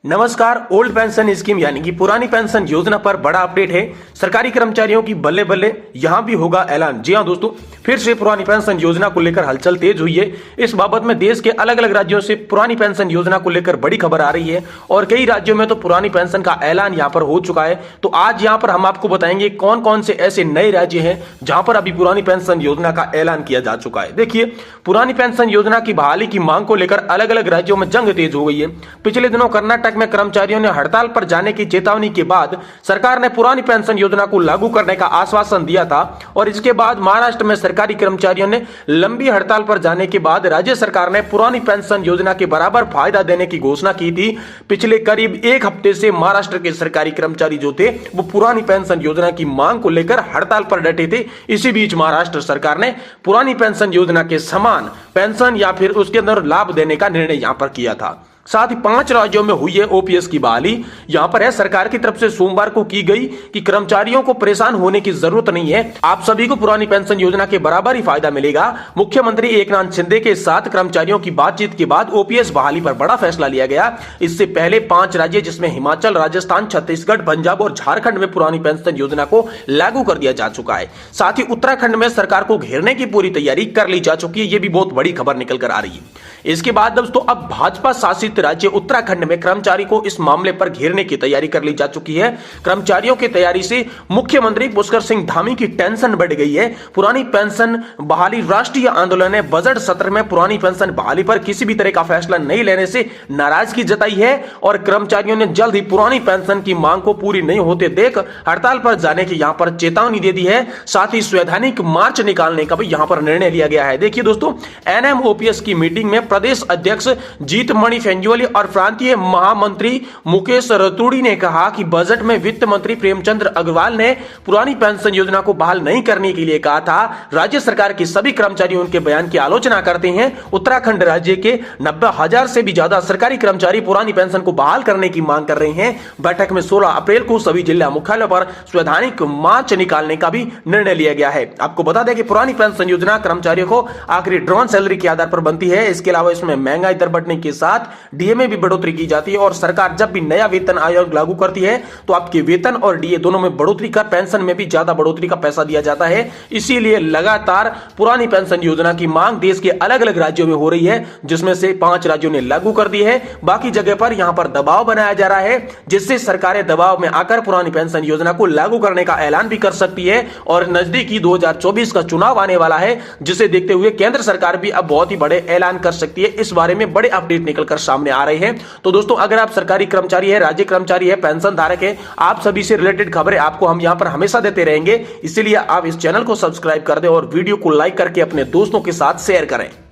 नमस्कार। Old pension scheme यानी कि पुरानी पेंशन योजना पर बड़ा अपडेट है। सरकारी कर्मचारियों की बल्ले बल्ले यहां भी होगा ऐलान। जी हां दोस्तों, फिर से पुरानी पेंशन योजना को लेकर हलचल तेज हुई है। इस बाबत में देश के अलग अलग राज्यों से पुरानी पेंशन योजना को लेकर बड़ी खबर आ रही है और कई राज्यों में तो पुरानी पेंशन का ऐलान यहां पर हो चुका है। तो आज यहां पर हम आपको बताएंगे कौन कौन से ऐसे नए राज्य हैं जहां पर अभी पुरानी पेंशन योजना का ऐलान किया जा चुका है। देखिए, पुरानी पेंशन योजना की बहाली की मांग को लेकर अलग अलग राज्यों में जंग तेज हो गई है। पिछले दिनों कर्नाटक में कर्मचारियों ने हड़ताल पर जाने की चेतावनी के बाद सरकार ने पुरानी पेंशन योजना को लागू करने का आश्वासन दिया था और इसके बाद महाराष्ट्र में सरकारी कर्मचारियों ने लंबी हड़ताल पर जाने के बाद राज्य सरकार ने पुरानी पेंशन योजना के बराबर फायदा देने की घोषणा की थी। पिछले करीब एक हफ्ते से महाराष्ट्र के सरकारी कर्मचारी जो थे वो पुरानी पेंशन योजना की मांग को लेकर हड़ताल पर डटे थे। इसी बीच महाराष्ट्र सरकार ने पुरानी पेंशन योजना के समान पेंशन या फिर उसके अंदर लाभ देने का निर्णय यहां पर किया था। साथ ही 5 राज्यों में हुई है ओपीएस की बहाली। यहां पर है सरकार की तरफ से सोमवार को की गई कि कर्मचारियों को परेशान होने की जरूरत नहीं है, आप सभी को पुरानी पेंशन योजना के बराबर ही फायदा मिलेगा। मुख्यमंत्री एकनाथ शिंदे के साथ कर्मचारियों की बातचीत के बाद ओपीएस बहाली पर बड़ा फैसला लिया गया। इससे पहले 5 राज्य जिसमें हिमाचल, राजस्थान, छत्तीसगढ़, पंजाब और झारखंड में पुरानी पेंशन योजना को लागू कर दिया जा चुका है। साथ ही उत्तराखंड में सरकार को घेरने की पूरी तैयारी कर ली जा चुकी है। यह भी बहुत बड़ी खबर निकल कर आ रही है। इसके बाद दोस्तों अब भाजपा शासित राज्य उत्तराखंड में कर्मचारी को इस मामले पर घेरने की तैयारी कर ली जा चुकी है। कर्मचारियों की तैयारी से मुख्यमंत्री पुष्कर सिंह धामी की टेंशन बढ़ गई है। पुरानी पेंशन बहाली राष्ट्रीय आंदोलन ने बजट सत्र में पुरानी पेंशन बहाली पर किसी भी तरह का फैसला नहीं लेने से नाराजगी जताई है और कर्मचारियों ने जल्द ही पुरानी पेंशन की मांग को पूरी नहीं होते देख हड़ताल पर जाने की यहां पर चेतावनी दे दी है। साथ ही संवैधानिक मार्च निकालने का भी यहां पर निर्णय लिया गया है। देखिए दोस्तों, एनएमओपीएस की मीटिंग में प्रदेश अध्यक्ष जीत मणि फेंजुअली और प्रांतीय महामंत्री मुकेश रतूड़ी ने कहा कि बजट में वित्त मंत्री प्रेमचंद्र अग्रवाल ने पुरानी पेंशन योजना को बहाल नहीं करने के लिए कहा था। राज्य सरकार के सभी कर्मचारी उनके बयान की आलोचना करते हैं। उत्तराखंड राज्य के 90,000 से भी ज्यादा सरकारी कर्मचारी पुरानी पेंशन को बहाल करने की मांग कर रहे हैं। बैठक में 16 अप्रैल को सभी जिला मुख्यालयों पर संवैधानिक मार्च निकालने का भी निर्णय लिया गया है। आपको बता दें कि पुरानी पेंशन योजना कर्मचारियों को आखिरी ड्रॉन सैलरी के आधार पर बनती है। इसके अलावा इसमें महंगाई दर बढ़ने के साथ डीए में भी बढ़ोतरी की जाती है और सरकार जब भी नया वेतन आयोग लागू करती है तो आपके वेतन और डीए दोनों में बढ़ोतरी का, पेंशन में भी ज्यादा बढ़ोतरी का पैसा दिया जाता है। इसीलिए लगातार पुरानी पेंशन योजना की मांग देश के अलग अलग राज्यों में हो रही है, जिसमें से 5 राज्यों ने लागू कर दी है। बाकी जगह पर यहां पर दबाव बनाया जा रहा है, जिससे सरकारें दबाव में आकर पुरानी पेंशन योजना को लागू करने का ऐलान भी कर सकती है। और नजदीकी 2024 का चुनाव आने वाला है, जिसे देखते हुए केंद्र सरकार भी अब बहुत ही बड़े ऐलान कर सकती है। इस बारे में बड़े अपडेट निकलकर सामने आ रहे हैं। तो दोस्तों, अगर आप सरकारी कर्मचारी है, राज्य कर्मचारी है, पेंशन धारक है, आप सभी से रिलेटेड खबरें आपको हम यहां पर हमेशा देते रहेंगे। इसलिए आप इस चैनल को सब्सक्राइब कर दें और वीडियो को लाइक करके अपने दोस्तों के साथ शेयर करें।